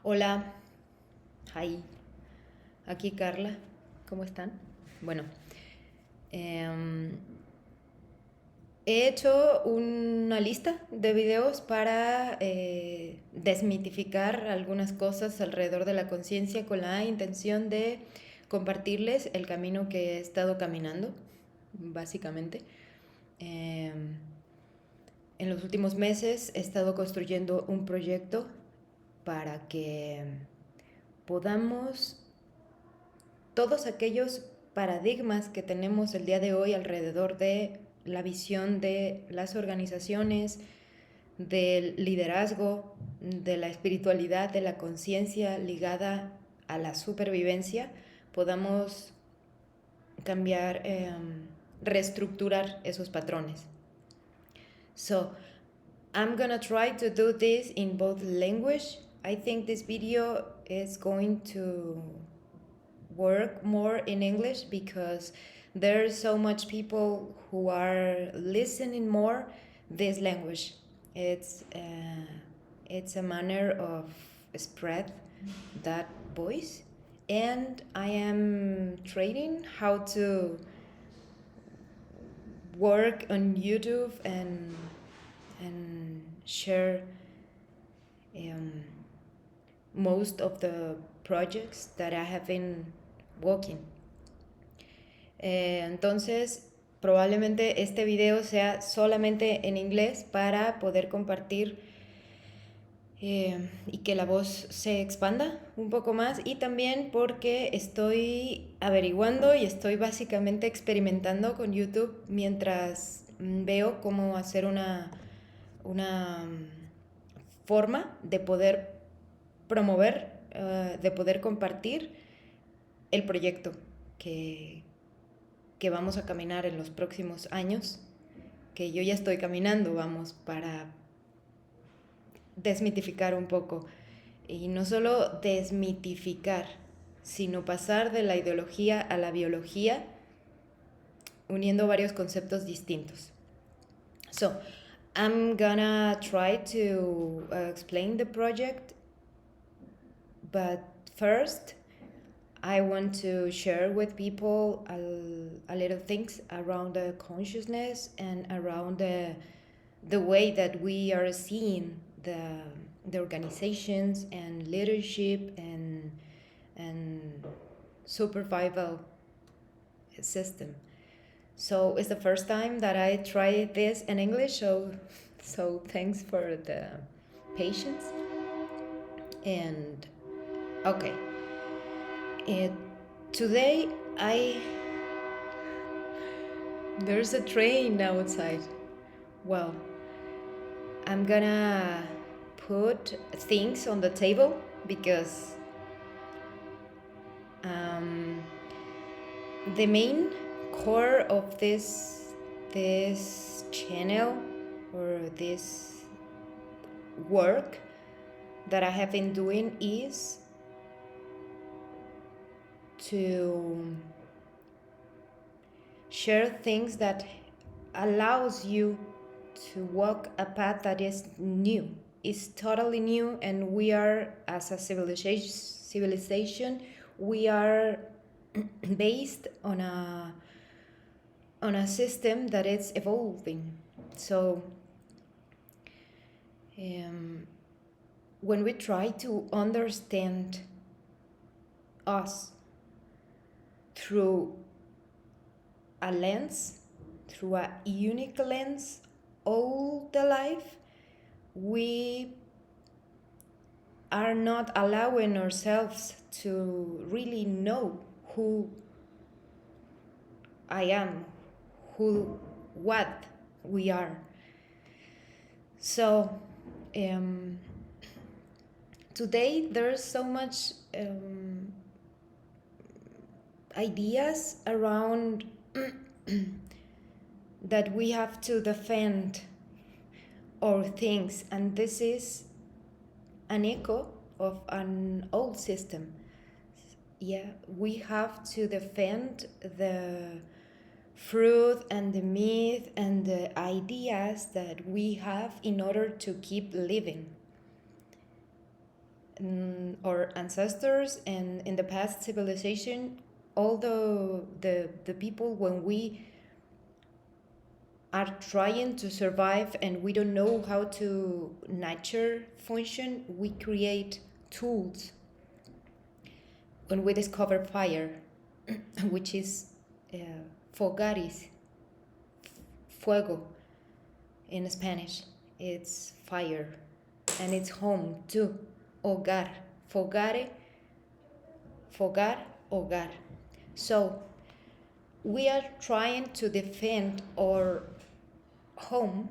Hola, hi, aquí Carla, ¿cómo están? Bueno, em, he hecho una lista de videos para desmitificar algunas cosas alrededor de la conciencia con la intención de compartirles el camino que he estado caminando, básicamente. Em, en los últimos meses he estado construyendo un proyecto para que podamos todos aquellos paradigmas que tenemos el día de hoy alrededor de la visión de las organizaciones, del liderazgo, de la espiritualidad, de la conciencia ligada a la supervivencia, podamos cambiar, reestructurar esos patrones. So, I'm gonna try to do this in both language. I think this video is going to work more in English because there's so much people who are listening more this language. It's uh, it's a manner of spread that voice, and I am training how to work on YouTube and share um, most of the projects that I have been working. Entonces, probablemente este video sea solamente en inglés para poder compartir y que la voz se expanda un poco más, y también porque estoy averiguando y estoy básicamente experimentando con YouTube mientras veo cómo hacer una forma de poder promover, de poder compartir el proyecto que vamos a caminar en los próximos años, que yo ya estoy caminando, vamos, para desmitificar un poco. Y no solo desmitificar, sino pasar de la ideología a la biología, uniendo varios conceptos distintos. So, I'm gonna try to explain the project, but first, I want to share with people a little things around the consciousness and around the way that we are seeing the organizations and leadership and survival system. So it's the first time that I try this in English, so thanks for the patience. And okay. Today there's a train outside. Well, I'm gonna put things on the table because the main core of this channel or this work that I have been doing is to share things that allows you to walk a path that is new, is totally new, and we are, as a civilization, we are based on a system that is evolving. So when we try to understand us through a lens, through a unique lens, all the life, we are not allowing ourselves to really know who I am, what we are. So today there's so much ideas around that we have to defend our things, and this is an echo of an old system. Yeah, we have to defend the truth and the myth and the ideas that we have in order to keep living. our ancestors and in the past civilization, all the people, when we are trying to survive and we don't know how to nature function, we create tools. When we discover fire, which is uh, fogaris, fuego in Spanish, it's fire, and it's home too, hogar, fogare, fogar, hogar. So we are trying to defend our home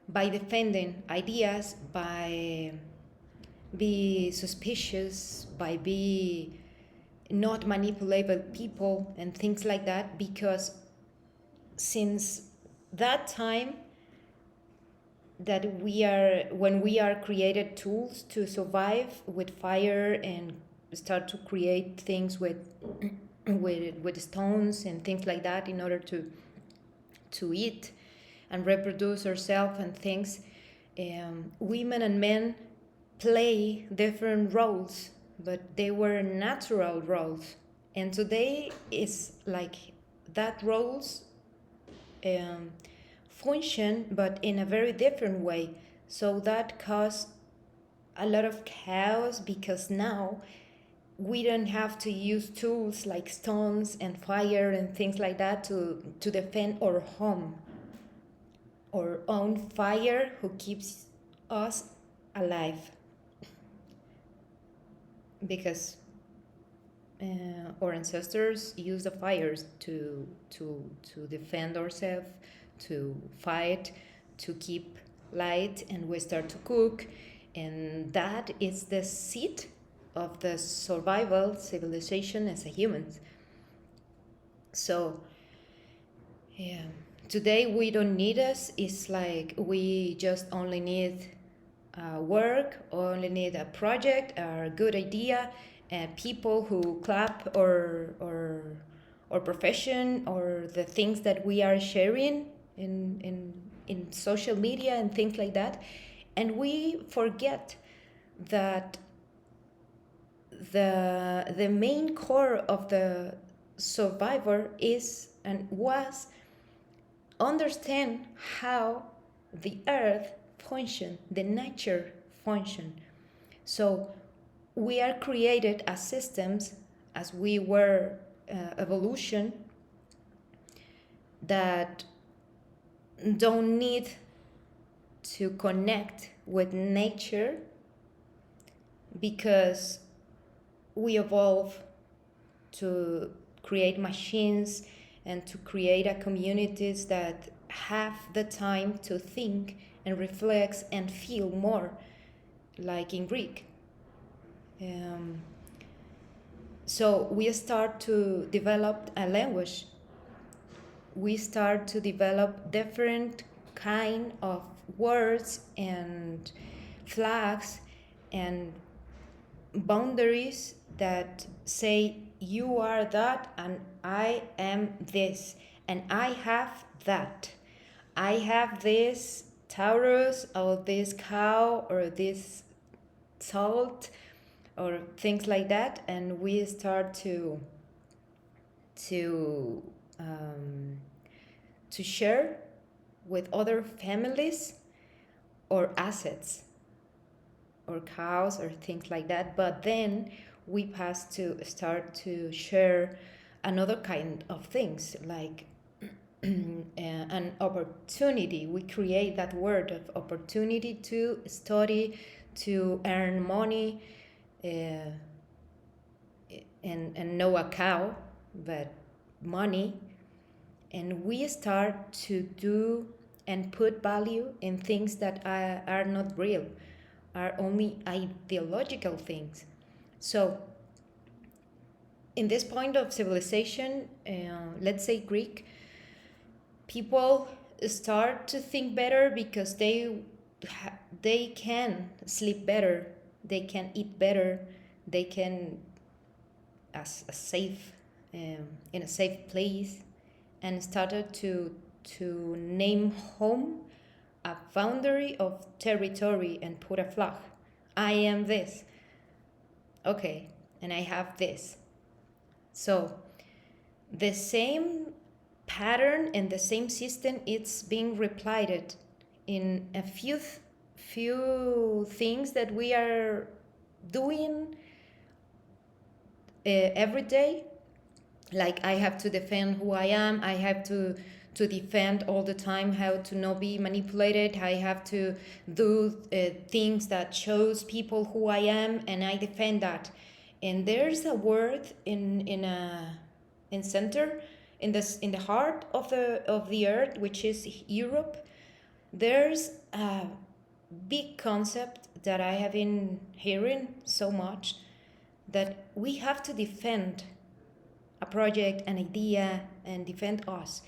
by defending ideas, by be suspicious, by be not manipulable people and things like that, because since that time that when we are created tools to survive with fire and start to create things with with stones and things like that in order to eat and reproduce ourselves and things, women and men play different roles, but they were natural roles. And today is like that roles um, function, but in a very different way. So that caused a lot of chaos, because now we don't have to use tools like stones and fire and things like that to defend our home, our own fire who keeps us alive. Because our ancestors used the fires to defend ourselves, to fight, to keep light, and we start to cook, and that is the seed of the survival civilization as a humans. So yeah, today we don't need us. It's like we just only need work, only need a project, a good idea, people who clap or profession, or the things that we are sharing in social media and things like that. And we forget that the main core of the survivor is and was understand how the earth function, the nature function. So we are created as systems, as we were evolution, that don't need to connect with nature, because we evolve to create machines and to create a communities that have the time to think and reflect and feel more, like in Greek. So we start to develop a language. We start to develop different kind of words and flags and boundaries that say you are that and I am this and I have that. I have this Taurus or this cow or this salt or things like that, and we start to um, share with other families or assets or cows or things like that. But then we pass to start to share another kind of things, like an opportunity. We create that word of opportunity to study, to earn money, and know a cow, but money. And we start to do and put value in things that are not real, are only ideological things. So in this point of civilization, let's say Greek, people start to think better because they can sleep better, they can eat better, they can as a safe in a safe place, and started to name home a boundary of territory and put a flag I am this. Okay, and I have this. So the same pattern and the same system, it's being replied in a few things that we are doing every day. Like I have to defend who I am. I have to defend all the time how to not be manipulated. I have to do things that shows people who I am, and I defend that. And there's a word in center in the heart of the earth, which is Europe. There's a big concept that I have been hearing so much, that we have to defend a project, an idea, and defend us.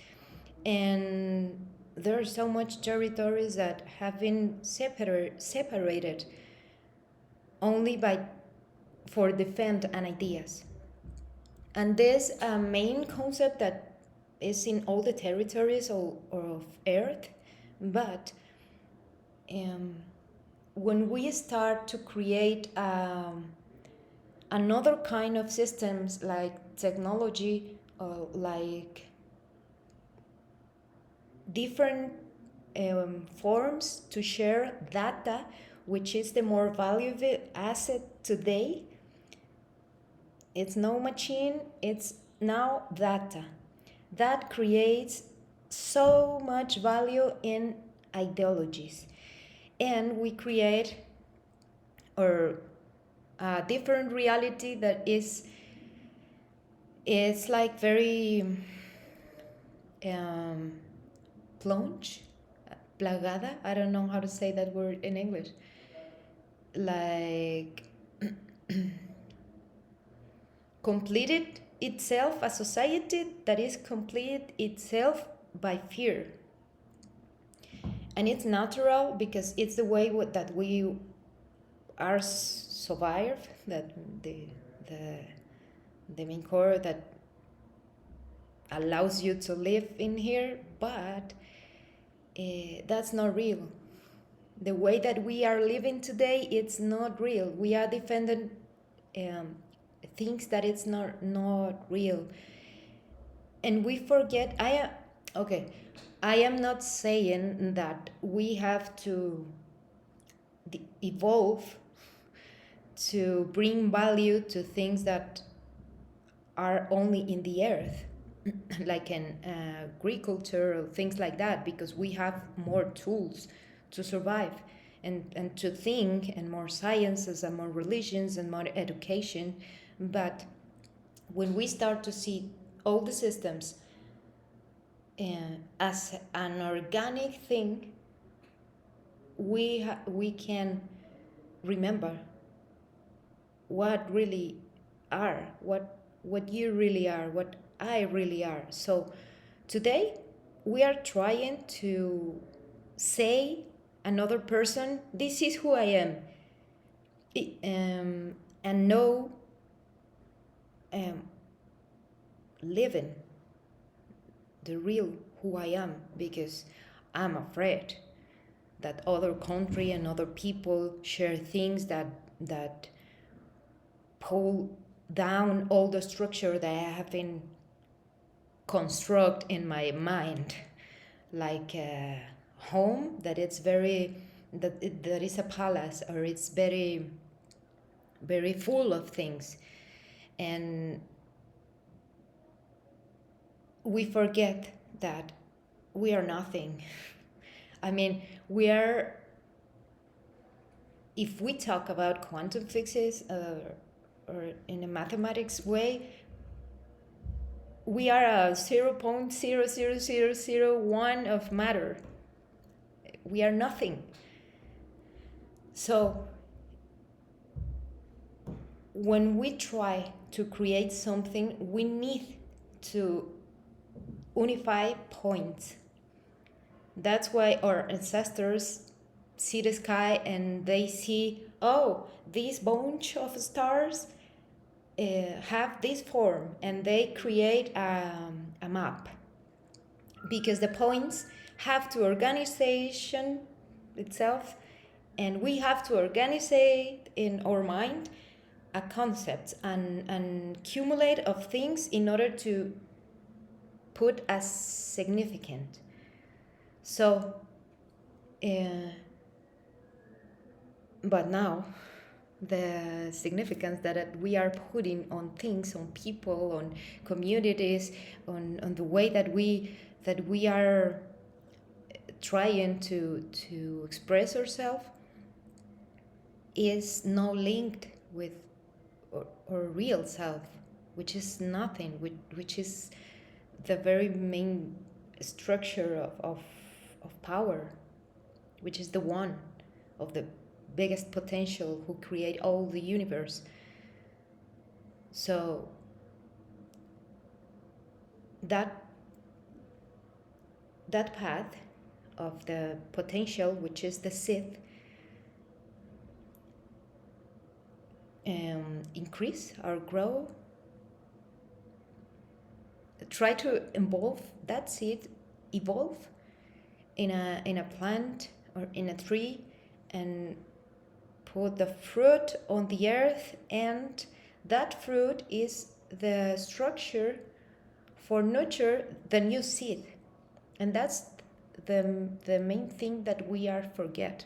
And there are so much territories that have been separated only by for defend and ideas. And this main concept that is in all the territories of Earth, but when we start to create another kind of systems like technology, like different forms to share data, which is the more valuable asset today. It's no machine, it's now data. That creates so much value in ideologies. And we create a different reality that is like very plagada, I don't know how to say that word in English, like completed itself, a society that is completed itself by fear. And it's natural because it's the way that we are survive, that the main core that allows you to live in here, but that's not real. The way that we are living today, it's not real. We are defending things that it's not real. And we forget, I am not saying that we have to evolve to bring value to things that are only in the earth, like in agriculture or things like that, because we have more tools to survive and to think, and more sciences and more religions and more education. But when we start to see all the systems as an organic thing, we can remember what really are, what you really are, what I really are. So today we are trying to say another person, this is who I am, and know living the real who I am, because I'm afraid that other country and other people share things that pull down all the structure that I have been construct in my mind, like a home that it's very that is a palace, or it's very very full of things, and we forget that we are nothing. I mean, we are, if we talk about quantum physics or in a mathematics way, we are a 0.00001 of matter. We are nothing. So when we try to create something, we need to unify points. That's why our ancestors see the sky and they see, oh, this bunch of stars have this form, and they create a map, because the points have to organization itself, and we have to organize it in our mind a concept and accumulate of things in order to put as significant. So, but now the significance that we are putting on things, on people, on communities, on the way that we are trying to express ourselves is now linked with our real self, which is nothing, which is the very main structure of power, which is the one of the biggest potential who create all the universe. So that path of the potential, which is the seed, increase or grow, try to evolve that seed, evolve in a plant or in a tree, and put the fruit on the earth, and that fruit is the structure for nurture the new seed. And that's the main thing that we forget,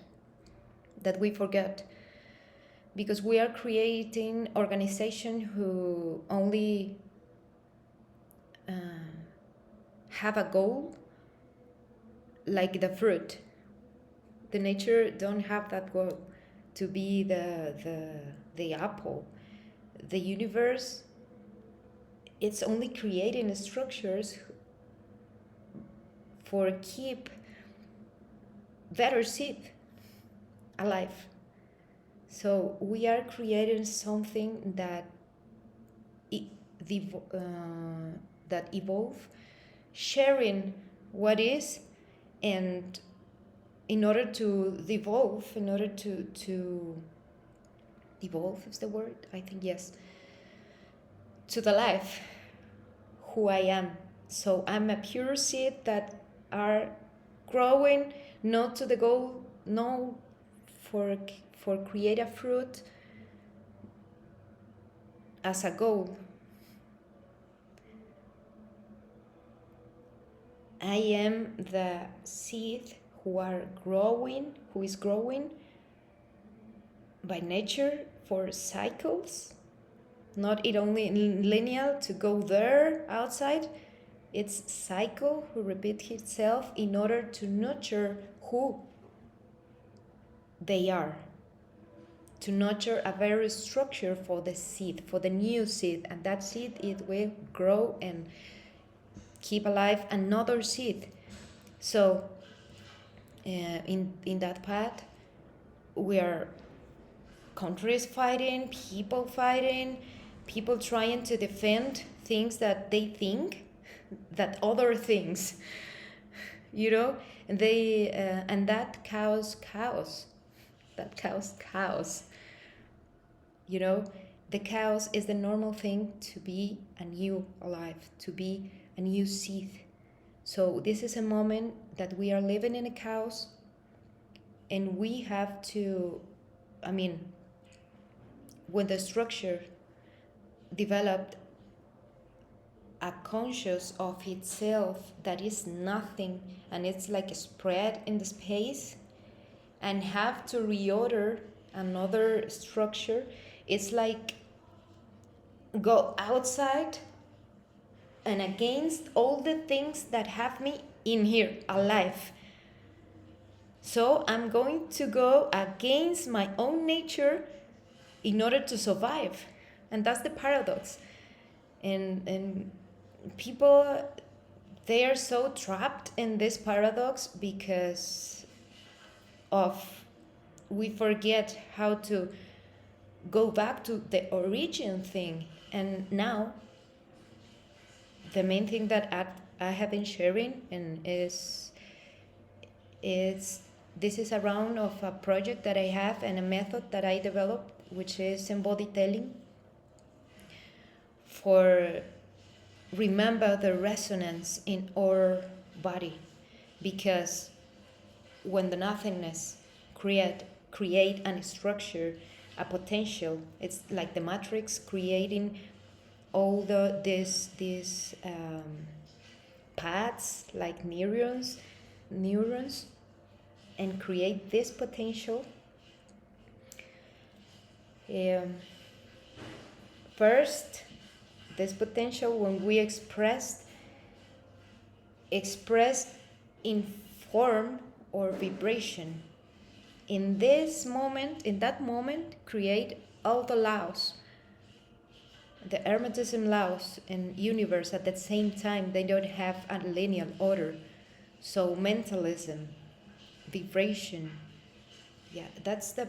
because we are creating organization who only have a goal like the fruit. The nature don't have that goal to be the apple. The universe, it's only creating structures for keep better seed alive. So we are creating something that that evolve, sharing what is, and in order to evolve, evolve is the word, I think, yes, to the life who I am. So I'm a pure seed that are growing, not to the goal, no, for create a fruit as a goal. I am the seed who is growing by nature for cycles, not it only linear to go there outside. It's cycle who repeats itself in order to nurture who they are, to nurture a very structure for the seed, for the new seed, and that seed, it will grow and keep alive another seed. So in that path, we are countries fighting, people trying to defend things that they think that other things, and they and that causes chaos. The chaos is the normal thing to be a new alive, to be a new seed. So this is a moment that we are living in a chaos, and we have to, when the structure developed a conscious of itself that is nothing, and it's like a spread in the space, and have to reorder another structure, it's like go outside and against all the things that have me in here alive. So I'm going to go against my own nature in order to survive. And that's the paradox. And people, they are so trapped in this paradox because we forget how to go back to the origin thing. And now the main thing that I have been sharing is this is around of a project that I have and a method that I developed, which is embodied telling, for remember the resonance in our body, because when the nothingness create create a structure, a potential. It's like the matrix creating all these paths like neurons, and create this potential. Um, First, this potential, when we express in form or vibration, in that moment, create all the laws, the Hermetism laws and universe at the same time. They don't have a linear order. So mentalism, vibration, yeah, that's the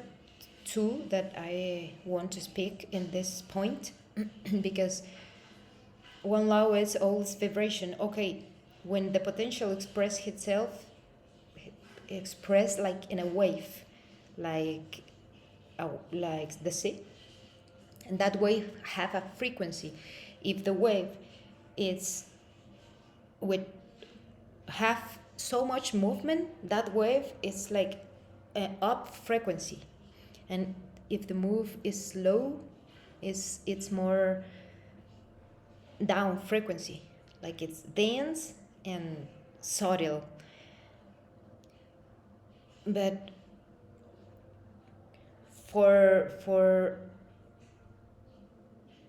two that I want to speak in this point. Because one law is always vibration. Okay, when the potential express itself, express like in a wave, like like the sea, and that wave have a frequency. If the wave is with have so much movement, that wave is like an up frequency, and if the move is slow, it's more down frequency, like it's dense and subtle. But for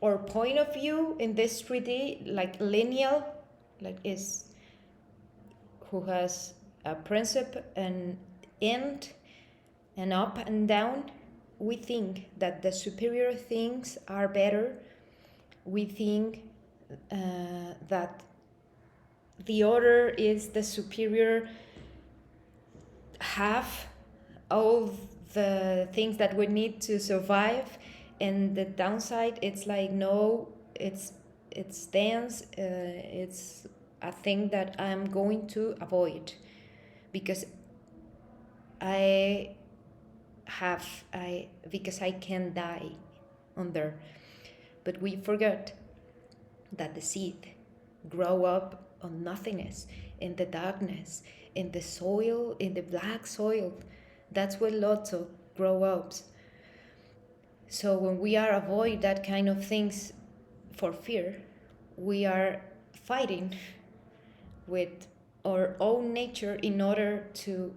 our point of view in this 3D, like linear, like is who has a principle and end and up and down, we think that the superior things are better. We think that the order is the superior half, all the things that we need to survive, and the downside, it's like no, it's dense, it's a thing that I'm going to avoid because because I can die on there. But we forget that the seed grow up on nothingness, in the darkness, in the soil, in the black soil. That's where lots of grow ups. So when we are avoid that kind of things for fear, we are fighting with our own nature in order to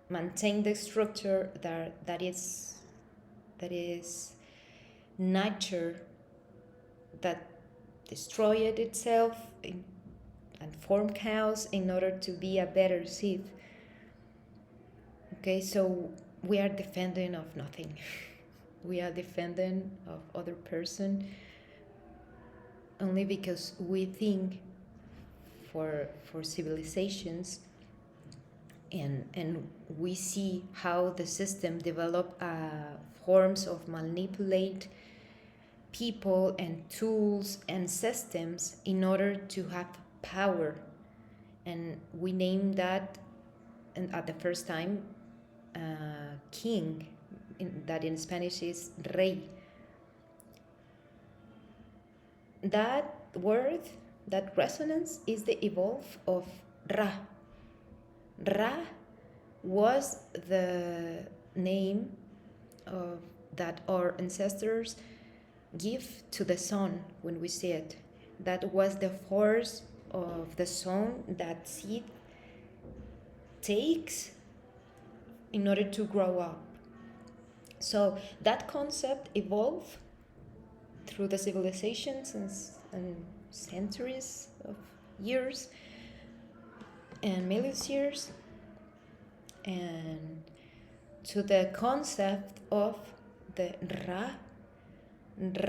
maintain the structure that is nature, that destroyed itself and formed chaos in order to be a better seed. Okay, so we are defending of nothing. We are defending of other person only because we think for civilizations, and we see how the system develop forms of manipulate people and tools and systems in order to have power, and we name that, and at the first time, king, that in Spanish is rey. That word, that resonance, is the evolve of Ra. Ra was the name of that our ancestors give to the sun when we see it. That was the force of the sun that seed takes in order to grow up. So that concept evolved through the civilizations and centuries of years and millions of years, and to the concept of the Ra,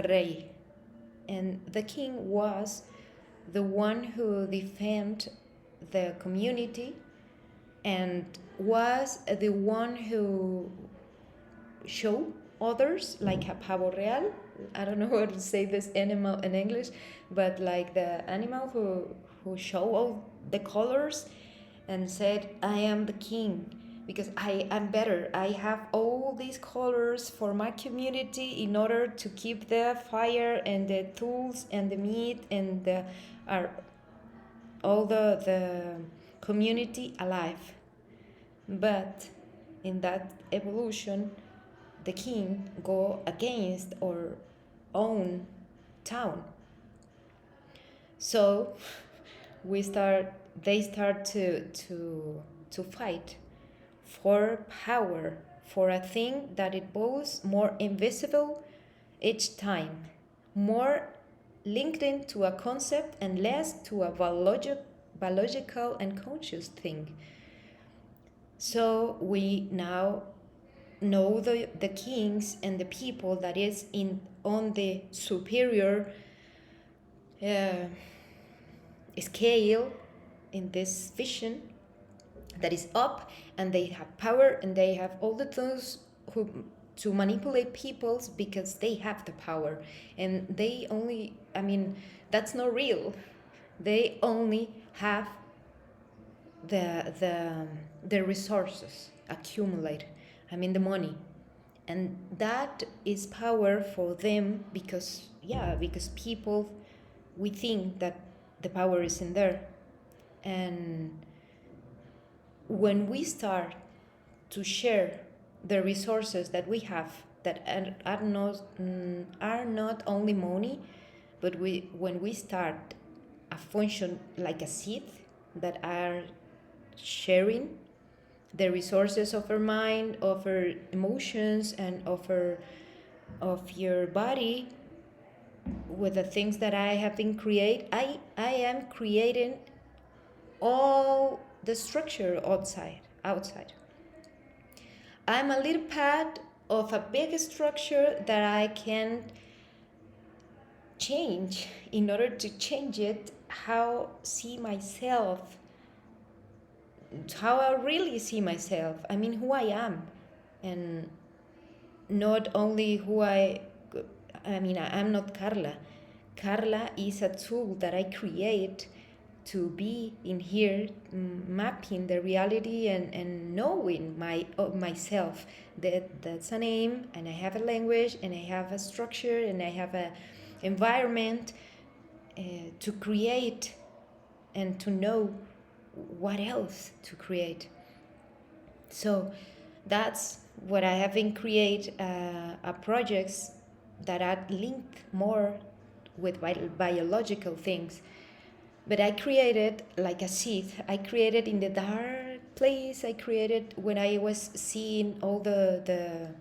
Rey. And the king was the one who defended the community and was the one who showed others, like a pavo real. I don't know how to say this animal in English, but like the animal who showed all the colors and said, I am the king because I am better. I have all these colors for my community in order to keep the fire and the tools and the meat and all the community alive. But in that evolution, the king go against our own town. So they start to fight for power, for a thing that it was more invisible each time, more linked into a concept and less to a biological and conscious thing. So we now know the kings and the people that is in on the superior uh, scale in this vision that is up, and they have power and they have all the tools who to manipulate peoples because they have the power, and they only, I mean, that's not real. They only have the resources accumulate, I mean the money, and that is power for them because, yeah, because people, we think that the power is in there. And when we start to share the resources that we have that are not only money, but when we start a function like a seed that are sharing the resources of our mind, of our emotions, and of your body with the things that I have been I am creating all the structure outside. I'm a little part of a big structure that I can change in order to change it, how see myself, how I really see myself. I mean, who I am, and not only I'm not Carla. Carla is a tool that I create to be in here, mapping the reality and knowing myself. That's a name, and I have a language, and I have a structure, and I have a environment to create and to know what else to create. So that's what I have been create projects that are linked more with biological things. But I created like a seed. I created in the dark place. I created when I was seeing all the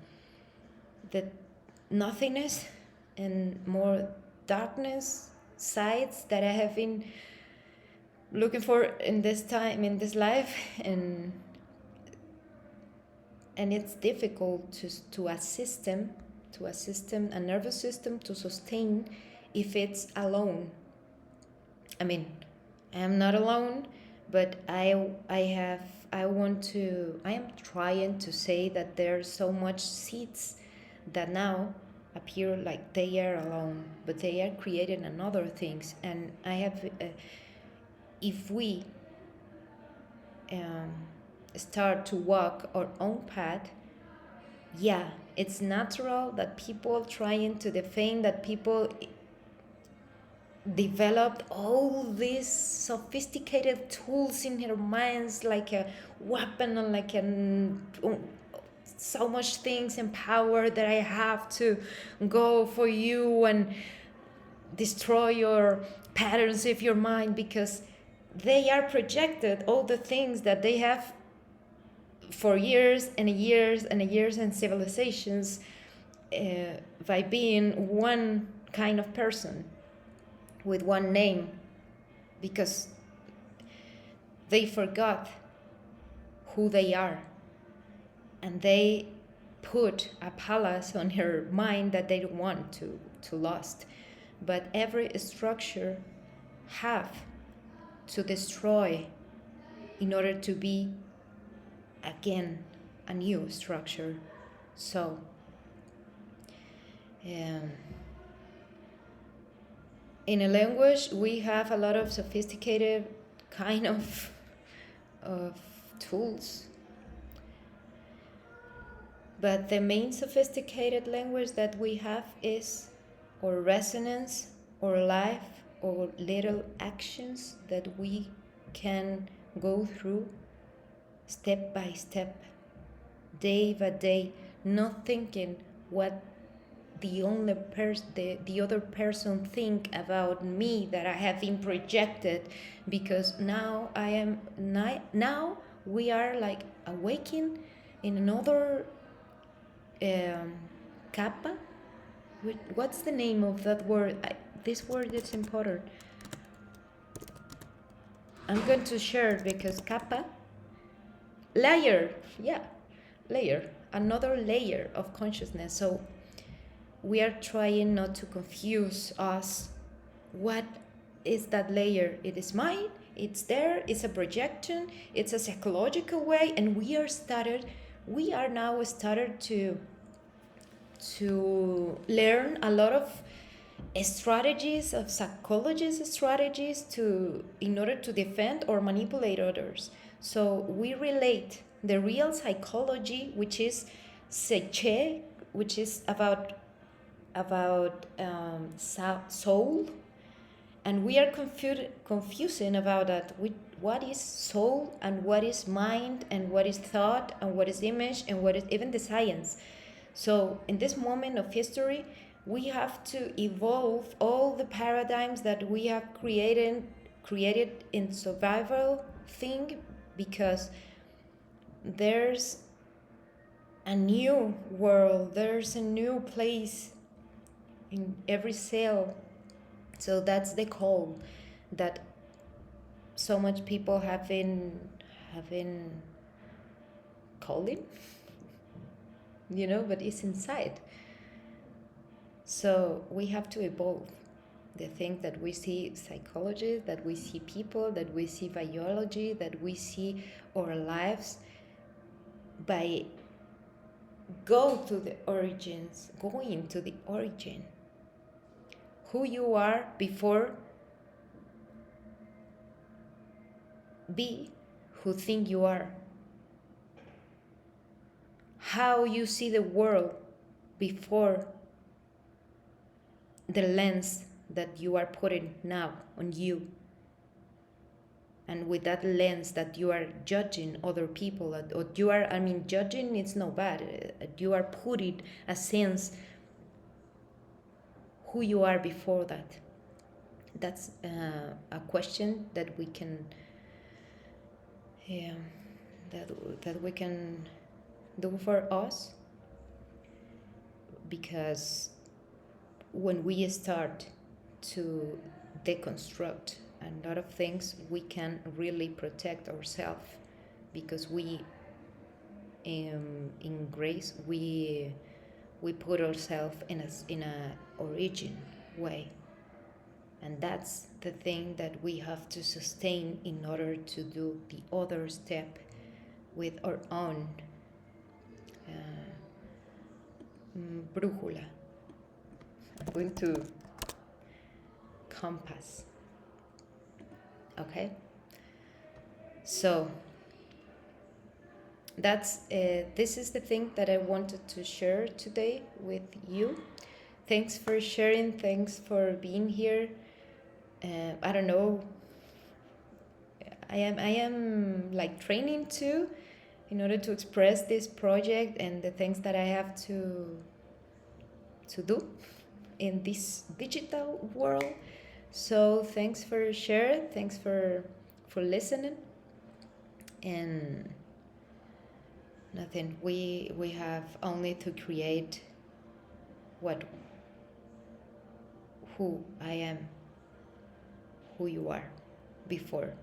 nothingness and more darkness sides that I have been looking for in this time, in this life, and it's difficult to a system, a nervous system to sustain if it's alone. I mean, I am not alone, but I am trying to say that there's so much seeds that now appear like they are alone, but they are creating another things. And I have, if we start to walk our own path, yeah, it's natural that people trying to defend, that people developed all these sophisticated tools in their minds, like a weapon, and like so much things and power that I have to go for you and destroy your patterns of your mind, because they are projected all the things that they have for years and years and years and civilizations by being one kind of person with one name, because they forgot who they are, and they put a palace on her mind that they don't want to lost. But every structure have to destroy in order to be again a new structure. So in a language we have a lot of sophisticated kind of tools, but the main sophisticated language that we have is or resonance or life or little actions that we can go through step by step, day by day, not thinking what the other person think about me, that I have been projected, because now we are like awakening in another um, kappa. What's the name of that word? This word is important. I'm going to share it because kappa, layer, yeah, layer, another layer of consciousness. So we are trying not to confuse us. What is that layer? It is mine, it's there, it's a projection, it's a psychological way, and we are now started to learn a lot of strategies of psychologist strategies to in order to defend or manipulate others. So we relate the real psychology, which is seche, which is about soul, and we are confusing about that. What is soul and what is mind and what is thought and what is image and what is even the science. So in this moment of history, we have to evolve all the paradigms that we have created in survival thing, because there's a new world, there's a new place in every cell. So that's the call that so much people have been calling, but it's inside. So we have to evolve. The thing that we see psychology, that we see people, that we see biology, that we see our lives, by going to the origin, who you are before be who think you are, how you see the world before the lens that you are putting now on you, and with that lens that you are judging other people, or judging is no bad, you are putting a sense who you are before that. That's a question that we can that we can do for us, because when we start to deconstruct a lot of things, we can really protect ourselves, because we in grace we put ourselves in a origin way, and that's the thing that we have to sustain in order to do the other step with our own brújula. I'm going to compass. Okay, so that's this is the thing that I wanted to share today with you. Thanks for sharing, thanks for being here. I don't know, I am like training too, in order to express this project and the things that I have to do in this digital world. So thanks for sharing, thanks for listening, and nothing, we have only to create who I am, who you are before